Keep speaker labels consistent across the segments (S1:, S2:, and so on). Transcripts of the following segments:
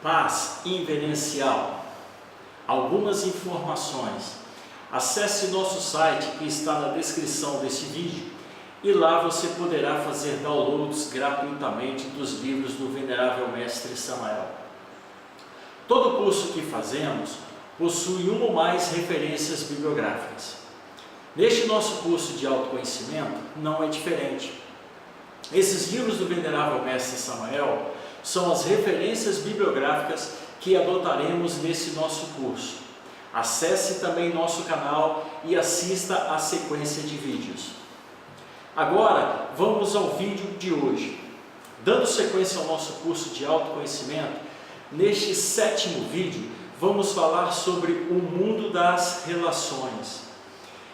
S1: Paz inverencial. Algumas informações. Acesse nosso site que está na descrição deste vídeo e lá você poderá fazer downloads gratuitamente dos livros do Venerável Mestre Samael. Todo curso que fazemos possui uma ou mais referências bibliográficas. Neste nosso curso de autoconhecimento não é diferente. Esses livros do Venerável Mestre Samael são as referências bibliográficas que adotaremos nesse nosso curso. Acesse também nosso canal e assista à sequência de vídeos. Agora, vamos ao vídeo de hoje. Dando sequência ao nosso curso de autoconhecimento, neste 7º vídeo, vamos falar sobre o mundo das relações.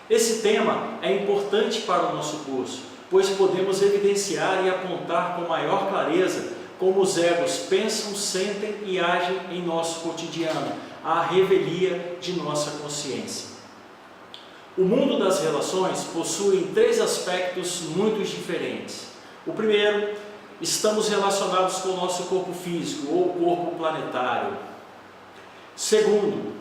S1: Esse tema é importante para o nosso curso, pois podemos evidenciar e apontar com maior clareza como os egos pensam, sentem e agem em nosso cotidiano, à revelia de nossa consciência. O mundo das relações possui 3 aspectos muito diferentes. O primeiro, estamos relacionados com o nosso corpo físico ou corpo planetário. Segundo,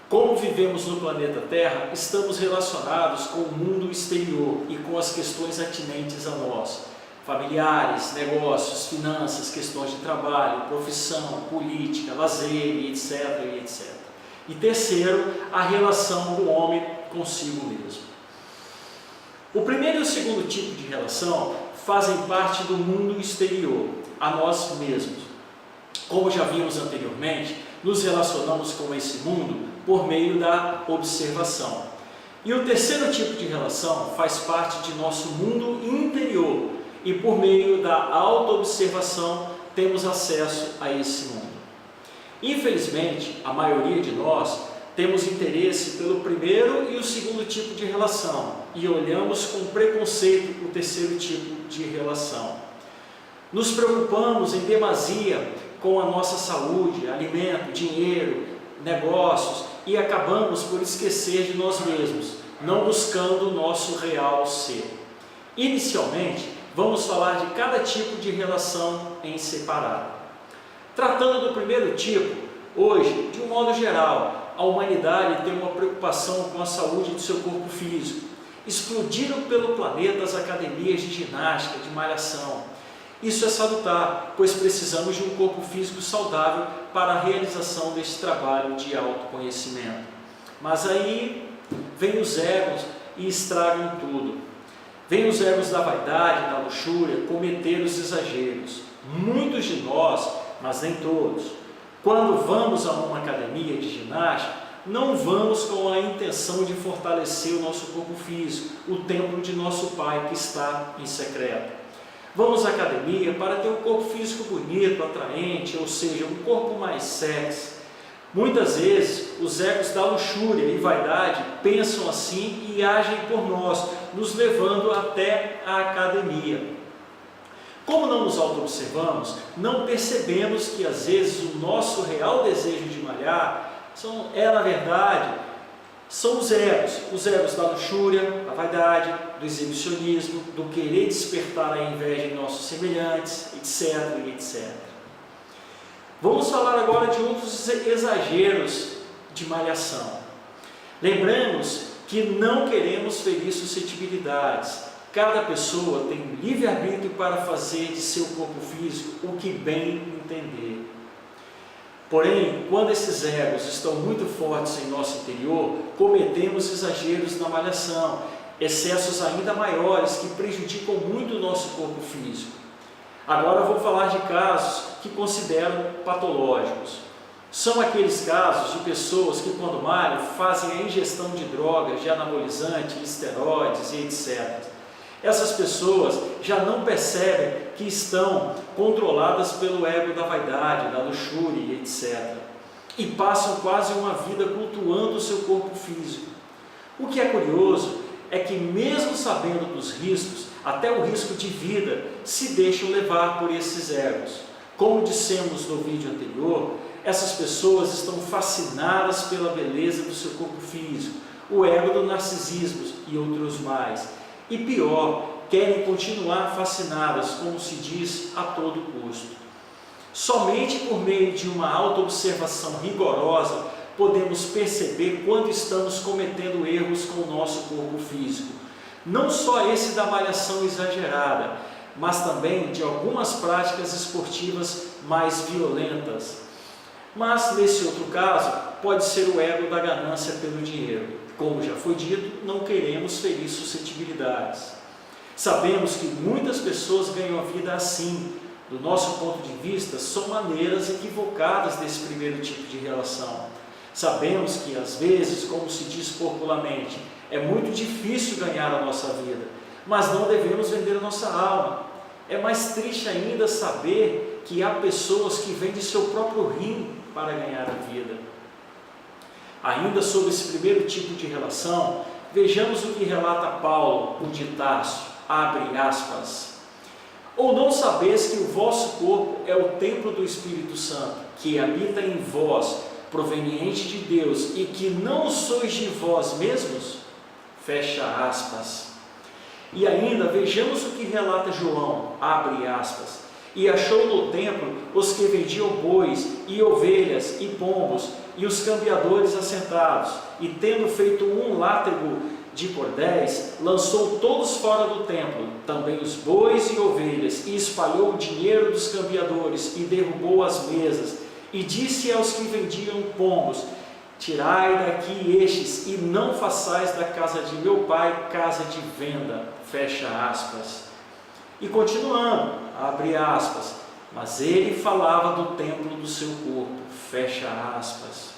S1: como vivemos no planeta Terra, estamos relacionados com o mundo exterior e com as questões atinentes a nós. Familiares, negócios, finanças, questões de trabalho, profissão, política, lazer, etc, etc. E terceiro, a relação do homem consigo mesmo. O primeiro e o segundo tipo de relação fazem parte do mundo exterior, a nós mesmos. Como já vimos anteriormente, nos relacionamos com esse mundo por meio da observação. E o terceiro tipo de relação faz parte de nosso mundo interior, e por meio da autoobservação temos acesso a esse mundo. Infelizmente, a maioria de nós temos interesse pelo primeiro e o segundo tipo de relação e olhamos com preconceito o terceiro tipo de relação. Nos preocupamos em demasia com a nossa saúde, alimento, dinheiro, negócios e acabamos por esquecer de nós mesmos, não buscando o nosso real ser. Inicialmente, vamos falar de cada tipo de relação em separado. Tratando do primeiro tipo, hoje, de um modo geral, a humanidade tem uma preocupação com a saúde do seu corpo físico. Explodiram pelo planeta as academias de ginástica, de malhação. Isso é salutar, pois precisamos de um corpo físico saudável para a realização desse trabalho de autoconhecimento. Mas aí vem os egos e estragam tudo. Vêm os egos da vaidade, da luxúria, cometer os exageros. Muitos de nós, mas nem todos, quando vamos a uma academia de ginástica, não vamos com a intenção de fortalecer o nosso corpo físico, o templo de nosso Pai que está em secreto. Vamos à academia para ter um corpo físico bonito, atraente, ou seja, um corpo mais sexy. Muitas vezes, os egos da luxúria e vaidade pensam assim e agem por nós, nos levando até a academia. Como não nos auto-observamos, não percebemos que às vezes o nosso real desejo de malhar na verdade, são os egos da luxúria, da vaidade, do exibicionismo, do querer despertar a inveja em nossos semelhantes, etc, etc. Vamos falar agora de outros exageros de malhação. Lembramos que não queremos ferir suscetibilidades. Cada pessoa tem um livre-arbítrio para fazer de seu corpo físico o que bem entender. Porém, quando esses egos estão muito fortes em nosso interior, cometemos exageros na malhação, excessos ainda maiores que prejudicam muito o nosso corpo físico. Agora vou falar de casos que considero patológicos. São aqueles casos de pessoas que quando malham fazem a ingestão de drogas, de anabolizantes, esteroides e etc. Essas pessoas já não percebem que estão controladas pelo ego da vaidade, da luxúria e etc. E passam quase uma vida cultuando o seu corpo físico. O que é curioso é que mesmo sabendo dos riscos, até o risco de vida, se deixam levar por esses egos. Como dissemos no vídeo anterior, essas pessoas estão fascinadas pela beleza do seu corpo físico, o ego do narcisismo e outros mais. E pior, querem continuar fascinadas, como se diz, a todo custo. Somente por meio de uma autoobservação rigorosa podemos perceber quando estamos cometendo erros com o nosso corpo físico. Não só esse da malhação exagerada, mas também de algumas práticas esportivas mais violentas. Mas, nesse outro caso, pode ser o ego da ganância pelo dinheiro. Como já foi dito, não queremos ferir suscetibilidades. Sabemos que muitas pessoas ganham a vida assim. Do nosso ponto de vista, são maneiras equivocadas desse primeiro tipo de relação. Sabemos que, às vezes, como se diz popularmente, é muito difícil ganhar a nossa vida, mas não devemos vender a nossa alma. É mais triste ainda saber que há pessoas que vendem seu próprio rim para ganhar a vida. Ainda sobre esse primeiro tipo de relação, vejamos o que relata Paulo, o de Tarso, abre aspas. Ou não sabeis que o vosso corpo é o templo do Espírito Santo, que habita em vós, proveniente de Deus, e que não sois de vós mesmos? Fecha aspas. E ainda vejamos o que relata João, abre aspas. E achou no templo os que vendiam bois e ovelhas e pombos, e os cambiadores assentados, e tendo feito um látrego de cordéis, lançou todos fora do templo, também os bois e ovelhas, e espalhou o dinheiro dos cambiadores, e derrubou as mesas, e disse aos que vendiam pombos: tirai daqui estes, e não façais da casa de meu pai casa de venda, fecha aspas. E continuando, abre aspas, mas ele falava do templo do seu corpo, fecha aspas.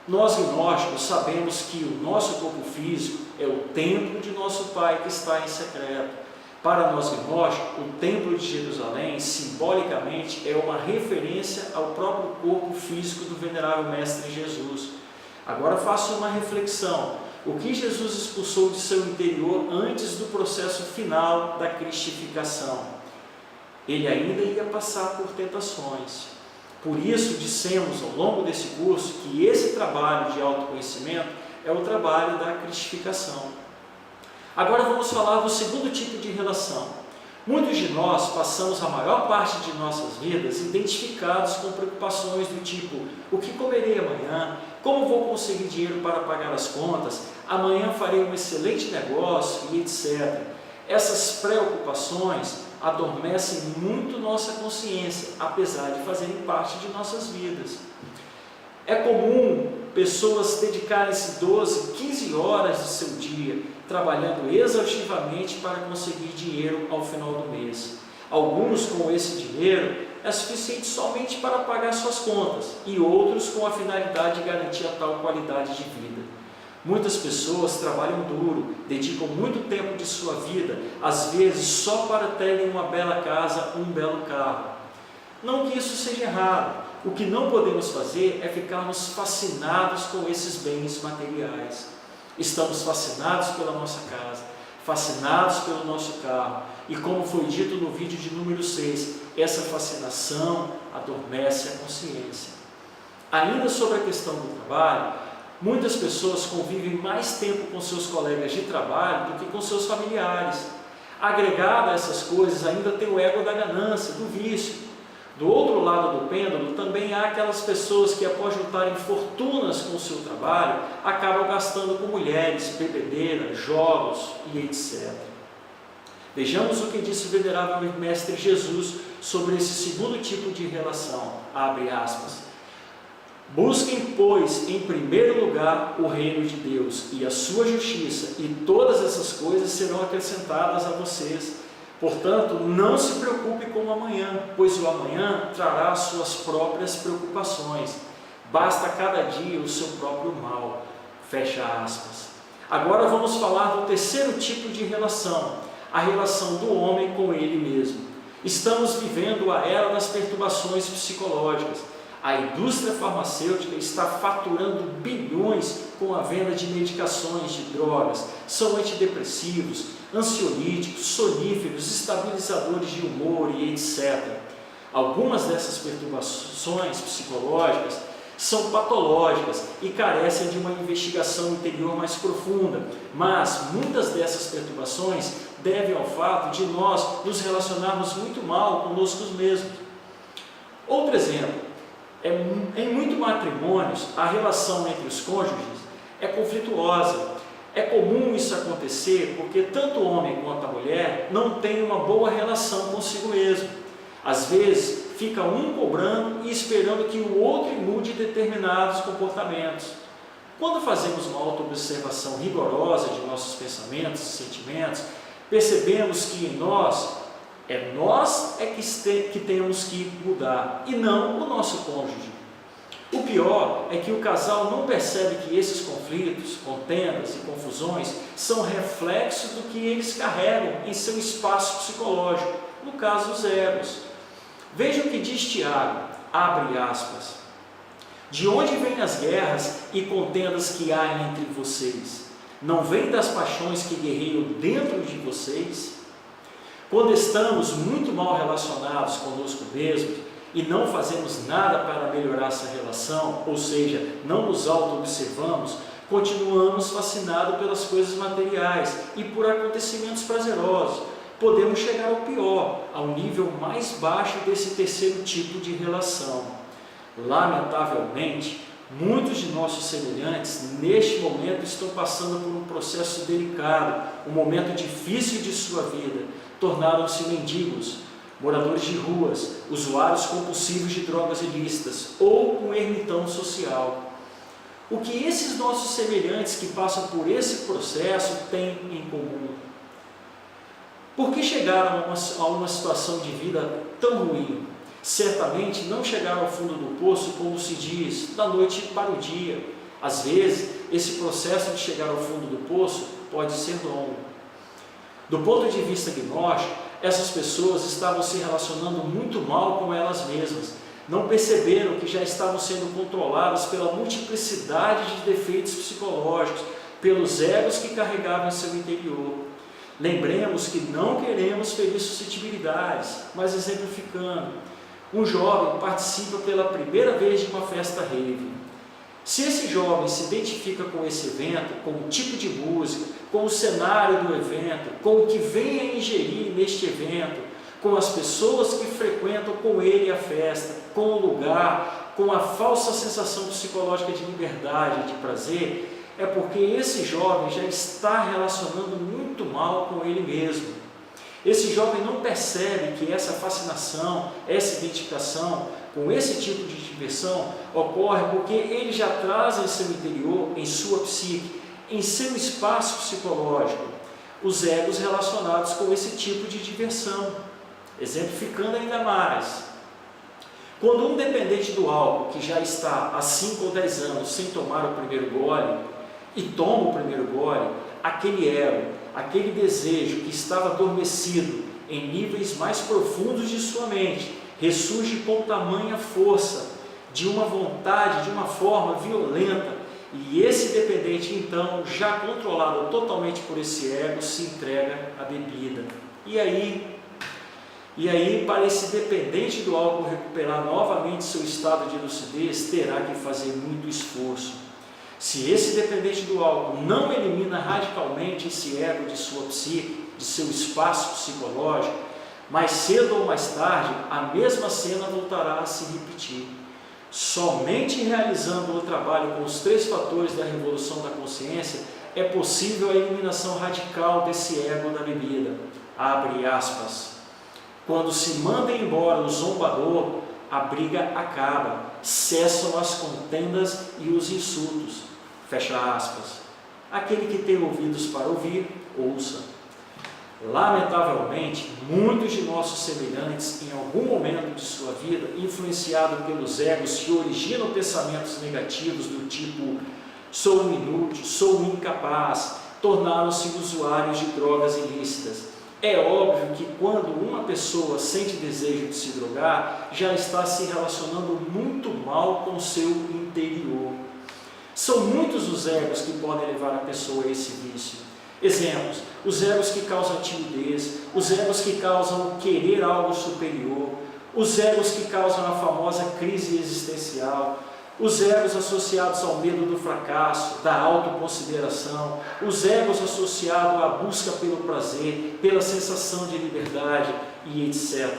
S1: Nós gnósticos sabemos que o nosso corpo físico é o templo de nosso Pai que está em secreto. Para nós gnósticos, o templo de Jerusalém, simbolicamente, é uma referência ao próprio corpo físico do venerável Mestre Jesus. Agora faça uma reflexão. O que Jesus expulsou de seu interior antes do processo final da cristificação? Ele ainda ia passar por tentações. Por isso, dissemos ao longo desse curso que esse trabalho de autoconhecimento é o trabalho da cristificação. Agora vamos falar do segundo tipo de relação. Muitos de nós passamos a maior parte de nossas vidas identificados com preocupações do tipo: o que comerei amanhã? Como vou conseguir dinheiro para pagar as contas? Amanhã farei um excelente negócio e etc. Essas preocupações adormecem muito nossa consciência, apesar de fazerem parte de nossas vidas. É comum pessoas dedicarem-se 12, 15 horas do seu dia trabalhando exaustivamente para conseguir dinheiro ao final do mês. Alguns, com esse dinheiro, é suficiente somente para pagar suas contas, e outros com a finalidade de garantir a tal qualidade de vida. Muitas pessoas trabalham duro, dedicam muito tempo de sua vida, às vezes só para terem uma bela casa, um belo carro. Não que isso seja errado. O que não podemos fazer é ficarmos fascinados com esses bens materiais. Estamos fascinados pela nossa casa, fascinados pelo nosso carro, e como foi dito no vídeo de número 6, essa fascinação adormece a consciência. Ainda sobre a questão do trabalho, muitas pessoas convivem mais tempo com seus colegas de trabalho do que com seus familiares. Agregado a essas coisas, ainda tem o ego da ganância, do vício. Do outro lado do pêndulo, também há aquelas pessoas que, após juntarem fortunas com o seu trabalho, acabam gastando com mulheres, bebedeira, jogos e etc. Vejamos o que disse o venerável Mestre Jesus sobre esse segundo tipo de relação, abre aspas. Busquem, pois, em primeiro lugar o reino de Deus e a sua justiça, e todas essas coisas serão acrescentadas a vocês. Portanto, não se preocupe com o amanhã, pois o amanhã trará suas próprias preocupações. Basta cada dia o seu próprio mal. Fecha aspas. Agora vamos falar do terceiro tipo de relação, a relação do homem com ele mesmo. Estamos vivendo a era das perturbações psicológicas. A indústria farmacêutica está faturando bilhões com a venda de medicações, de drogas, são antidepressivos, ansiolíticos, soníferos, estabilizadores de humor e etc. Algumas dessas perturbações psicológicas são patológicas e carecem de uma investigação interior mais profunda, mas muitas dessas perturbações devem ao fato de nós nos relacionarmos muito mal conosco mesmos. Outro exemplo, em muitos matrimônios, a relação entre os cônjuges é conflituosa. É comum isso acontecer porque tanto o homem quanto a mulher não têm uma boa relação consigo mesmo. Às vezes, fica um cobrando e esperando que o outro mude determinados comportamentos. Quando fazemos uma autoobservação rigorosa de nossos pensamentos e sentimentos, percebemos que em nós que temos que mudar, e não o nosso cônjuge. O pior é que o casal não percebe que esses conflitos, contendas e confusões são reflexos do que eles carregam em seu espaço psicológico, no caso os egos. Veja o que diz Tiago, abre aspas, de onde vêm as guerras e contendas que há entre vocês? Não vêm das paixões que guerreiam dentro de vocês? Quando estamos muito mal relacionados conosco mesmos e não fazemos nada para melhorar essa relação, ou seja, não nos auto-observamos, continuamos fascinados pelas coisas materiais e por acontecimentos prazerosos. Podemos chegar ao pior, ao nível mais baixo desse terceiro tipo de relação. Lamentavelmente, muitos de nossos semelhantes, neste momento, estão passando por um processo delicado, um momento difícil de sua vida. Tornaram-se mendigos, moradores de ruas, usuários compulsivos de drogas ilícitas ou um ermitão social. O que esses nossos semelhantes que passam por esse processo têm em comum? Por que chegaram a uma situação de vida tão ruim? Certamente não chegaram ao fundo do poço, como se diz, da noite para o dia. Às vezes, esse processo de chegar ao fundo do poço pode ser longo. Do ponto de vista gnóstico, essas pessoas estavam se relacionando muito mal com elas mesmas. Não perceberam que já estavam sendo controladas pela multiplicidade de defeitos psicológicos, pelos egos que carregavam em seu interior. Lembremos que não queremos ferir suscetibilidades, mas exemplificando, um jovem participa pela primeira vez de uma festa rave. Se esse jovem se identifica com esse evento, com o tipo de música, com o cenário do evento, com o que vem a ingerir neste evento, com as pessoas que frequentam com ele a festa, com o lugar, com a falsa sensação psicológica de liberdade, de prazer, é porque esse jovem já está relacionando muito mal com ele mesmo. Esse jovem não percebe que essa fascinação, essa identificação com esse tipo de diversão ocorre porque ele já traz em seu interior, em sua psique, em seu espaço psicológico, os egos relacionados com esse tipo de diversão. Exemplificando ainda mais, quando um dependente do álcool, que já está há 5 ou 10 anos sem tomar o primeiro gole, e toma o primeiro gole, aquele ego, aquele desejo que estava adormecido em níveis mais profundos de sua mente, ressurge com tamanha força, de uma vontade, de uma forma violenta, e esse dependente então, já controlado totalmente por esse ego, se entrega à bebida. E aí, para esse dependente do álcool recuperar novamente seu estado de lucidez, terá que fazer muito esforço. Se esse dependente do álcool não elimina radicalmente esse ego de sua psique, de seu espaço psicológico, mais cedo ou mais tarde, a mesma cena voltará a se repetir. Somente realizando o trabalho com os 3 fatores da revolução da consciência é possível a eliminação radical desse ego da bebida. Abre aspas. Quando se manda embora o zombador, a briga acaba, cessam as contendas e os insultos. Fecha aspas. Aquele que tem ouvidos para ouvir, ouça. Lamentavelmente, muitos de nossos semelhantes, em algum momento de sua vida, influenciados pelos egos que originam pensamentos negativos do tipo sou um inútil, sou um incapaz, tornaram-se usuários de drogas ilícitas. É óbvio que quando uma pessoa sente desejo de se drogar, já está se relacionando muito mal com o seu interior. São muitos os egos que podem levar a pessoa a esse vício. Exemplos: os egos que causam timidez, os egos que causam querer algo superior, os egos que causam a famosa crise existencial, os egos associados ao medo do fracasso, da autoconsideração, os egos associados à busca pelo prazer, pela sensação de liberdade e etc.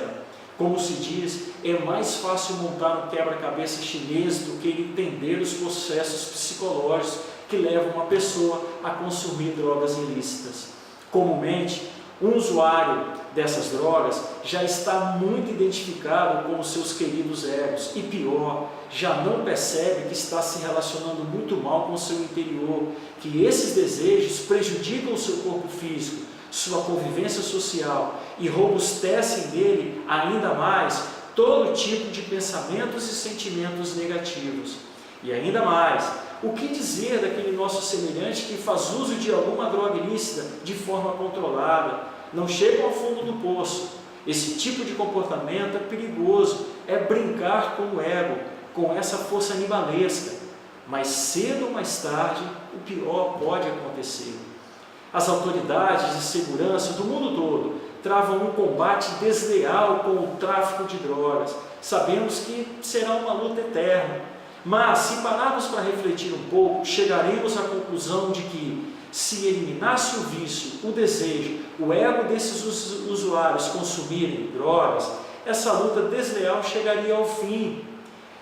S1: Como se diz, é mais fácil montar um quebra-cabeça chinês do que entender os processos psicológicos que levam uma pessoa a consumir drogas ilícitas. Comumente, um usuário dessas drogas já está muito identificado com os seus queridos egos e pior, já não percebe que está se relacionando muito mal com o seu interior, que esses desejos prejudicam o seu corpo físico, sua convivência social e robustecem nele ainda mais todo tipo de pensamentos e sentimentos negativos. E ainda mais, o que dizer daquele nosso semelhante que faz uso de alguma droga ilícita de forma controlada, não chega ao fundo do poço? Esse tipo de comportamento é perigoso, é brincar com o ego, com essa força animalesca. Mas cedo ou mais tarde, o pior pode acontecer. As autoridades de segurança do mundo todo travam um combate desleal com o tráfico de drogas. Sabemos que será uma luta eterna, mas se pararmos para refletir um pouco, chegaremos à conclusão de que, se eliminasse o vício, o desejo, o ego desses usuários consumirem drogas, essa luta desleal chegaria ao fim.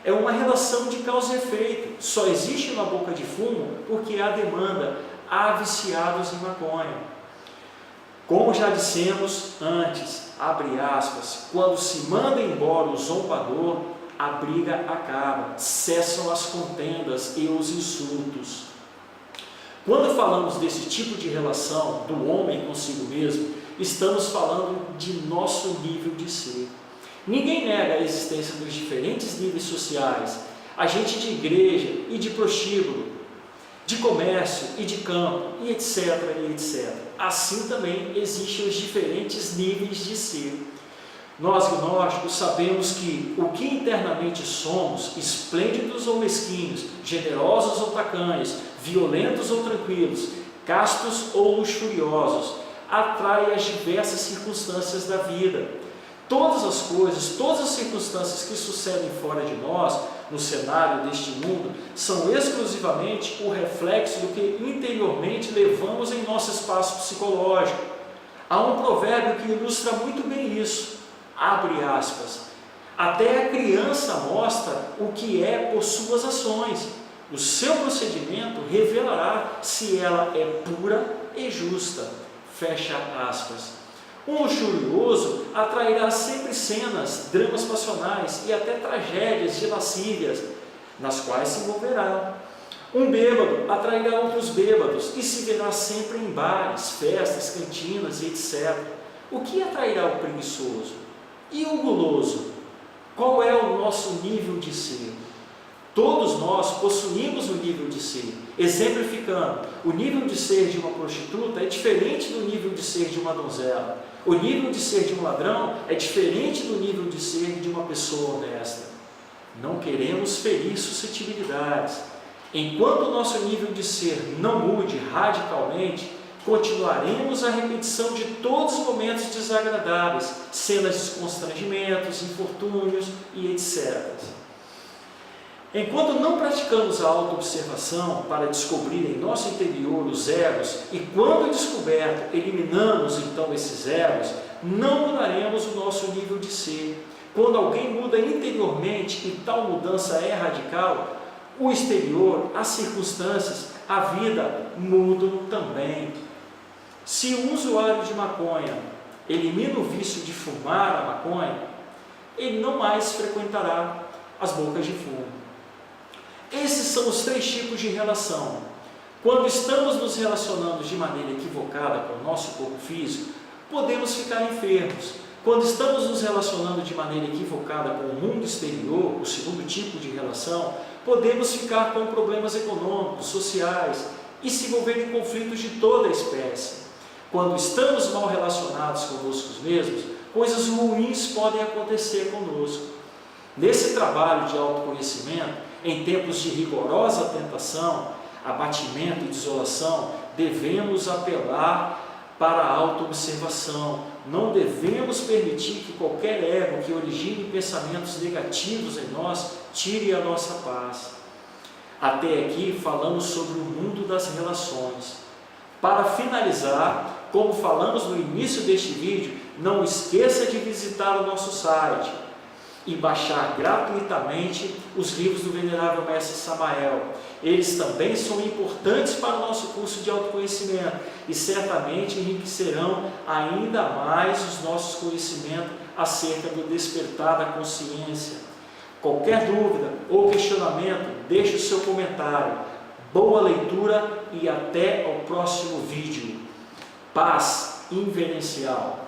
S1: É uma relação de causa e efeito. Só existe uma boca de fumo porque há demanda, há viciados em maconha. Como já dissemos antes, abre aspas, quando se manda embora o zombador, a briga acaba, cessam as contendas e os insultos. Quando falamos desse tipo de relação do homem consigo mesmo, estamos falando de nosso nível de ser. Ninguém nega a existência dos diferentes níveis sociais, agente de igreja e de prostíbulo, de comércio e de campo, e etc, e etc. Assim também existem os diferentes níveis de ser. Nós gnósticos sabemos que o que internamente somos, esplêndidos ou mesquinhos, generosos ou tacanhos, violentos ou tranquilos, castos ou luxuriosos, atrai as diversas circunstâncias da vida. Todas as coisas, todas as circunstâncias que sucedem fora de nós, no cenário deste mundo, são exclusivamente o reflexo do que interiormente levamos em nosso espaço psicológico. Há um provérbio que ilustra muito bem isso. Abre aspas, até a criança mostra o que é por suas ações. O seu procedimento revelará se ela é pura e justa. Fecha aspas. Um luxurioso atrairá sempre cenas, dramas passionais e até tragédias de lascívias, nas quais se envolverá. Um bêbado atrairá outros bêbados e se verá sempre em bares, festas, cantinas e etc. O que atrairá o preguiçoso? E o guloso? Qual é o nosso nível de ser? Todos nós possuímos o nível de ser. Exemplificando, o nível de ser de uma prostituta é diferente do nível de ser de uma donzela. O nível de ser de um ladrão é diferente do nível de ser de uma pessoa honesta. Não queremos ferir suscetibilidades. Enquanto o nosso nível de ser não mude radicalmente, continuaremos a repetição de todos os momentos desagradáveis, cenas de constrangimentos, infortúnios e etc. Enquanto não praticamos a autoobservação para descobrir em nosso interior os egos e, quando descoberto, eliminamos então esses egos, não mudaremos o nosso nível de ser. Quando alguém muda interiormente e tal mudança é radical, o exterior, as circunstâncias, a vida mudam também. Se um usuário de maconha elimina o vício de fumar a maconha, ele não mais frequentará as bocas de fumo. Esses são os 3 tipos de relação. Quando estamos nos relacionando de maneira equivocada com o nosso corpo físico, podemos ficar enfermos. Quando estamos nos relacionando de maneira equivocada com o mundo exterior, o segundo tipo de relação, podemos ficar com problemas econômicos, sociais e se envolver em conflitos de toda a espécie. Quando estamos mal relacionados conosco mesmos, coisas ruins podem acontecer conosco. Nesse trabalho de autoconhecimento, em tempos de rigorosa tentação, abatimento e desolação, devemos apelar para a autoobservação. Não devemos permitir que qualquer ego que origine pensamentos negativos em nós tire a nossa paz. Até aqui falamos sobre o mundo das relações. Para finalizar, como falamos no início deste vídeo, não esqueça de visitar o nosso site e baixar gratuitamente os livros do Venerável Mestre Samael. Eles também são importantes para o nosso curso de autoconhecimento e certamente enriquecerão ainda mais os nossos conhecimentos acerca do despertar da consciência. Qualquer dúvida ou questionamento, deixe o seu comentário. Boa leitura e até ao próximo vídeo. Paz inverencial.